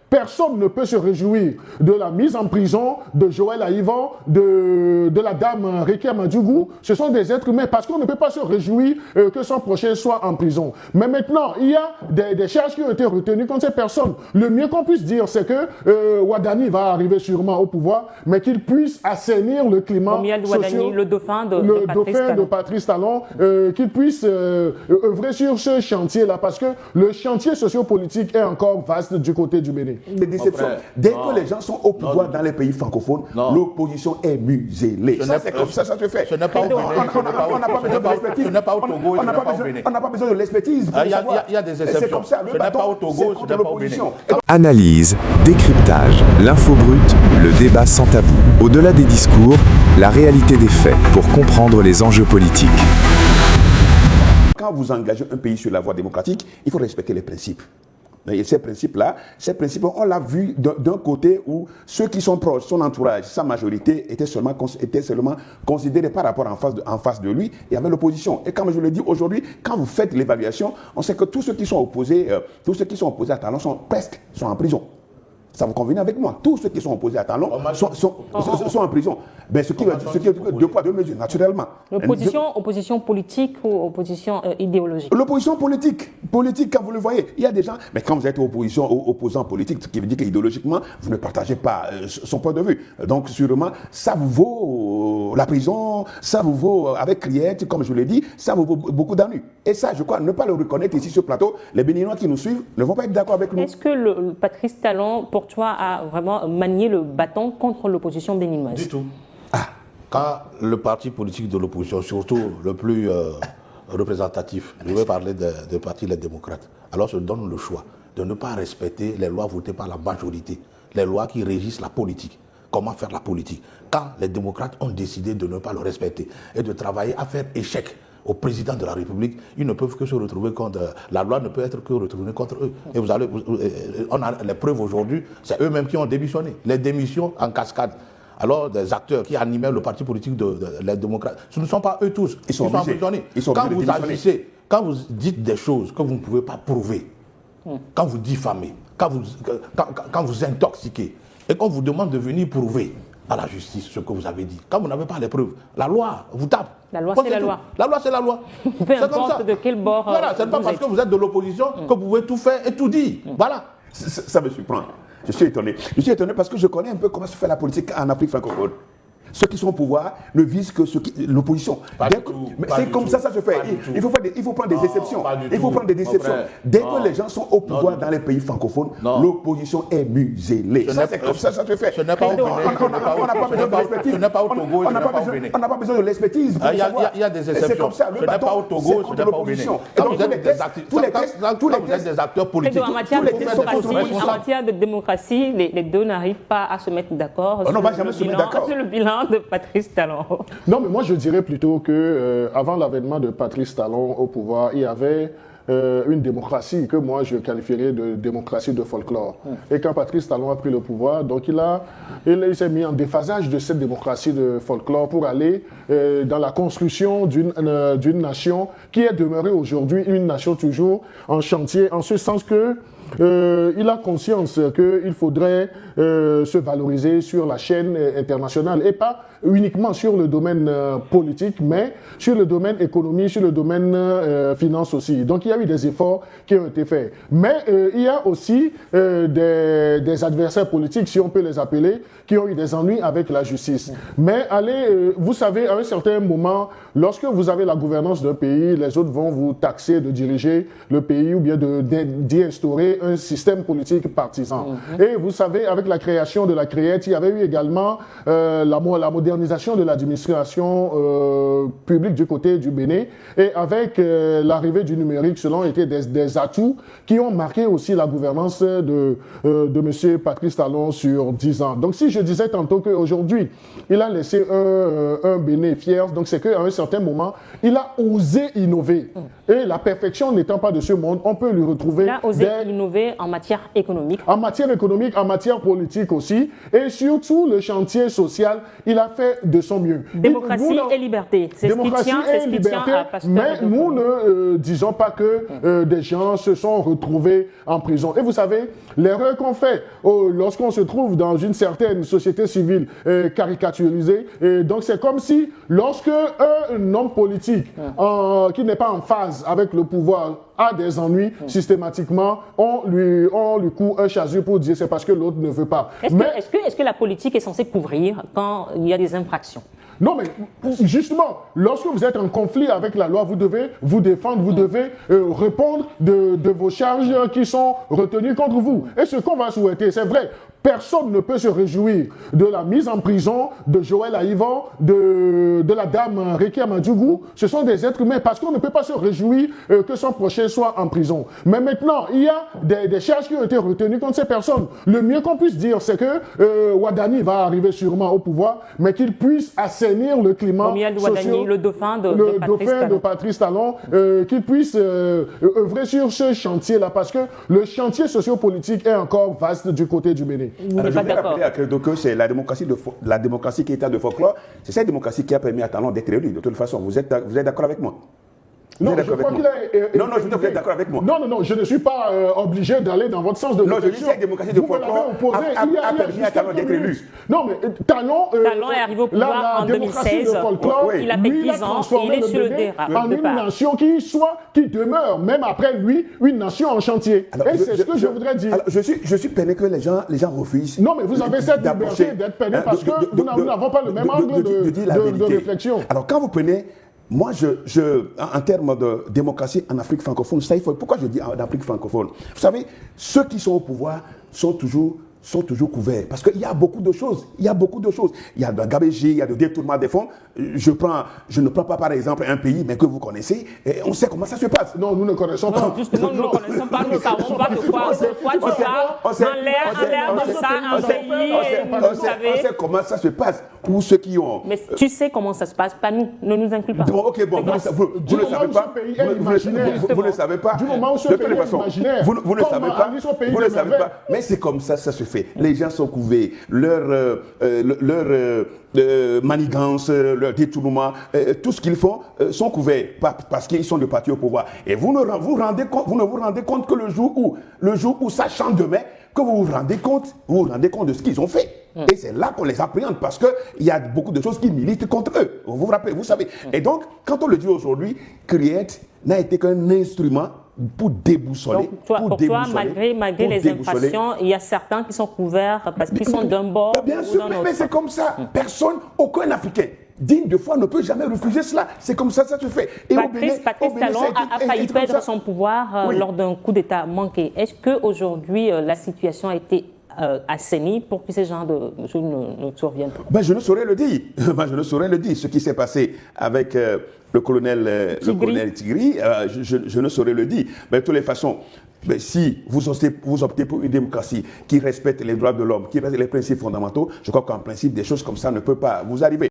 Personne ne peut se réjouir de la mise en prison de Joël Aïvan, de la dame Rekia Madougou. Ce sont des êtres humains parce qu'on ne peut pas se réjouir que son prochain soit en prison. Mais maintenant, il y a des charges qui ont été retenues contre ces personnes. Le mieux qu'on puisse dire, c'est que Ouadani va arriver sûrement au pouvoir, mais qu'il puisse assainir le climat social. Le dauphin de Patrice Talon, qu'il puisse œuvrer sur ce chantier-là, parce que le chantier sociopolitique est encore vaste du côté du Bénin. Des déceptions. Dès que les gens sont au pouvoir dans les pays francophones, l'opposition est muselée. C'est comme ça se fait. Ce n'est pas au Bénin. Ce n'est pas au Togo. On n'a pas besoin de l'expertise. Il y a des exceptions. C'est comme ça. Ce n'est pas au Togo, ce n'est pas au Bénin. Analyse, décryptage, l'info brute, le débat sans tabou. Au-delà des discours, la réalité des faits pour comprendre les enjeux politiques. Quand vous engagez un pays sur la voie démocratique, il faut respecter les principes. Et ces principes-là, on l'a vu d'un côté où ceux qui sont proches, son entourage, sa majorité, étaient seulement considérés par rapport en face de lui et avec l'opposition. Et comme je le dis aujourd'hui, quand vous faites l'évaluation, on sait que tous ceux qui sont opposés à Talon sont en prison. Ça vous convient avec moi? Tous ceux qui sont opposés à Talon sont en prison. Ben, ce qui est deux poids, deux mesures, naturellement. Opposition politique ou opposition idéologique? L'opposition politique, quand vous le voyez, il y a des gens, mais quand vous êtes opposant politique, ce qui veut dire qu'idéologiquement, vous ne partagez pas son point de vue. Donc, sûrement, ça vous vaut la prison, ça vous vaut, avec criette, comme je l'ai dit, ça vous vaut beaucoup d'ennuis. Et ça, je crois, ne pas le reconnaître ici sur le plateau, les Béninois qui nous suivent ne vont pas être d'accord avec nous. Est-ce que le Patrice Talon, pour toi, a vraiment manié le bâton contre l'opposition béninoise? Du tout. Quand le parti politique de l'opposition, surtout le plus représentatif, je vais parler du parti Les Démocrates, alors se donne le choix de ne pas respecter les lois votées par la majorité, les lois qui régissent la politique. Comment faire la politique? Quand les démocrates ont décidé de ne pas le respecter et de travailler à faire échec au président de la République, ils ne peuvent que se retrouver contre... La loi ne peut être que retournée contre eux. Et on a les preuves aujourd'hui, c'est eux-mêmes qui ont démissionné. Les démissions en cascade. Alors, des acteurs qui animaient le parti politique les démocrates, ce ne sont pas eux tous. Ils sont emprisonnés. Quand vous agissez, quand vous dites des choses que vous ne pouvez pas prouver, quand vous diffamez, quand vous intoxiquez, et qu'on vous demande de venir prouver à la justice ce que vous avez dit, quand vous n'avez pas les preuves, la loi vous tape. La loi, c'est la loi. La loi, c'est la loi. Peu importe de quel bord. Voilà, ce n'est pas parce que vous êtes de l'opposition que vous pouvez tout faire et tout dire. Voilà. Ça me surprend. Je suis étonné. Je suis étonné parce que je connais un peu comment se fait la politique en Afrique francophone. Ceux qui sont au pouvoir ne visent que l'opposition. C'est comme ça se fait. Il faut prendre des exceptions. Il faut prendre des déceptions. Dès que les gens sont au pouvoir dans les pays francophones, l'opposition est muselée. C'est comme ça se fait. Ce n'est pas au Bénin. Ce n'est pas au Togo. On n'a pas besoin de l'expertise. Il y a des exceptions. C'est comme ça. Ce n'est pas au Togo, ce n'est pas au Bénin. Quand vous êtes des acteurs politiques, en matière de démocratie, les deux n'arrivent pas à se mettre d'accord. On ne va jamais se mettre d'accord. C'est le bilan de Patrice Talon. Non, mais moi je dirais plutôt que avant l'avènement de Patrice Talon au pouvoir, il y avait une démocratie que moi je qualifierais de démocratie de folklore. Et quand Patrice Talon a pris le pouvoir, donc il s'est mis en déphasage de cette démocratie de folklore pour aller dans la construction d'une nation qui est demeurée aujourd'hui une nation toujours en chantier, en ce sens que il a conscience qu'il faudrait se valoriser sur la chaîne internationale et pas uniquement sur le domaine politique, mais sur le domaine économie, sur le domaine finance aussi. Donc il y a eu des efforts qui ont été faits. Mais il y a aussi des adversaires politiques, si on peut les appeler, qui ont eu des ennuis avec la justice. Mais vous savez, à un certain moment, lorsque vous avez la gouvernance d'un pays, les autres vont vous taxer de diriger le pays ou bien d'y instaurer un système politique partisan. Et vous savez, avec la création de la CREET, il y avait eu également la modernisation de l'administration publique du côté du Bénin. Et avec l'arrivée du numérique, cela ont été des atouts qui ont marqué aussi la gouvernance de M. Patrice Talon sur 10 ans. Donc si je disais tantôt qu'aujourd'hui, il a laissé un Bénin fier, donc c'est qu'à un certain moment, il a osé innover. Et la perfection n'étant pas de ce monde, on peut lui retrouver rénover en matière économique. En matière économique, en matière politique aussi, et surtout le chantier social, il a fait de son mieux. Démocratie et liberté, c'est ce qui tient à Pasteur. Mais nous ne disons pas que des gens se sont retrouvés en prison. Et vous savez, l'erreur qu'on fait lorsqu'on se trouve dans une certaine société civile caricaturisée, donc c'est comme si lorsque un homme politique qui n'est pas en phase avec le pouvoir a des ennuis, systématiquement, on lui coud un chasuble pour dire c'est parce que l'autre ne veut pas. Est-ce que la politique est censée couvrir quand il y a des infractions? Non, mais justement, lorsque vous êtes en conflit avec la loi, vous devez vous défendre, vous devez répondre de vos charges qui sont retenues contre vous. Et ce qu'on va souhaiter, c'est vrai, personne ne peut se réjouir de la mise en prison de Joël Aïvan, de la dame Rekia Madjougou. Ce sont des êtres humains, parce qu'on ne peut pas se réjouir que son prochain soit en prison. Mais maintenant, il y a des charges qui ont été retenues contre ces personnes. Le mieux qu'on puisse dire, c'est que Wadani va arriver sûrement au pouvoir, mais qu'il puisse assainir le climat social. Le dauphin de Patrice Talon, qu'il puisse œuvrer sur ce chantier-là, parce que le chantier sociopolitique est encore vaste du côté du Bénin. Je vais rappeler à Credo que c'est la démocratie qui est état de folklore. C'est cette démocratie qui a permis à Talon d'être élu. De toute façon, vous êtes d'accord avec moi? Non, je crois qu'il est... Non, je vous êtes d'accord avec moi. Non, je ne suis pas obligé d'aller dans votre sens de réflexion. Non, je dis cette démocratie de folklore a permis à Talon d'être élu. Non, mais Talon est arrivé au pouvoir en 2016. Il a fait 10 ans et il est sur le départ. En une nation qui demeure, même après lui, une nation en chantier. Et c'est ce que je voudrais dire. Alors, je suis peiné que les gens refusent. Non, mais vous avez cette liberté d'être peiné parce que nous n'avons pas le même angle de réflexion. Alors, quand vous prenez... Moi, en termes de démocratie en Afrique francophone, pourquoi je dis en Afrique francophone? Vous savez, ceux qui sont au pouvoir sont toujours couverts. Parce qu'il y a beaucoup de choses. Il y a de gabégie, il y a de détournement des fonds. Je ne prends pas par exemple un pays, mais que vous connaissez. Et on sait comment ça se passe. Non, nous ne connaissons pas. Non, justement, nous ne connaissons pas. Nous ne savons pas de quoi tu parles. En l'air de ça, un pays, on sait comment ça se passe. Pour ceux qui ont... Mais tu sais comment ça se passe, pas nous. Ne nous inclus pas. Bon, ok, bon, vous ne savez pas. Vous ne savez pas. Du moment où ce pays est imaginaire, vous ne savez pas. Mais c'est comme ça se fait. Les gens sont couverts. Leur manigance, leur détournement, tout ce qu'ils font sont couverts parce qu'ils sont de parti au pouvoir. Et vous ne vous rendez compte que le jour où ça chante demain, que vous vous rendez compte de ce qu'ils ont fait. Et c'est là qu'on les appréhende parce qu'il y a beaucoup de choses qui militent contre eux. Vous vous rappelez, vous savez. Et donc, quand on le dit aujourd'hui, Criette n'a été qu'un instrument pour déboussoler. Donc, pour toi, malgré les infractions, il y a certains qui sont couverts parce qu'ils sont d'un bord bien sûr, ou d'un autre. Mais c'est comme ça. Aucun Africain digne de foi ne peut jamais refuser cela. C'est comme ça se fait. Et Patrice Talon a failli perdre son pouvoir lors d'un coup d'État manqué. Est-ce qu'aujourd'hui, la situation a été assainie pour que ces genres de choses ne surviennent pas? Je ne saurais le dire. Ce qui s'est passé avec le colonel Tigri, je ne saurais le dire. Mais de toutes les façons, si vous optez pour une démocratie qui respecte les droits de l'homme, qui respecte les principes fondamentaux, je crois qu'en principe, des choses comme ça ne peuvent pas vous arriver.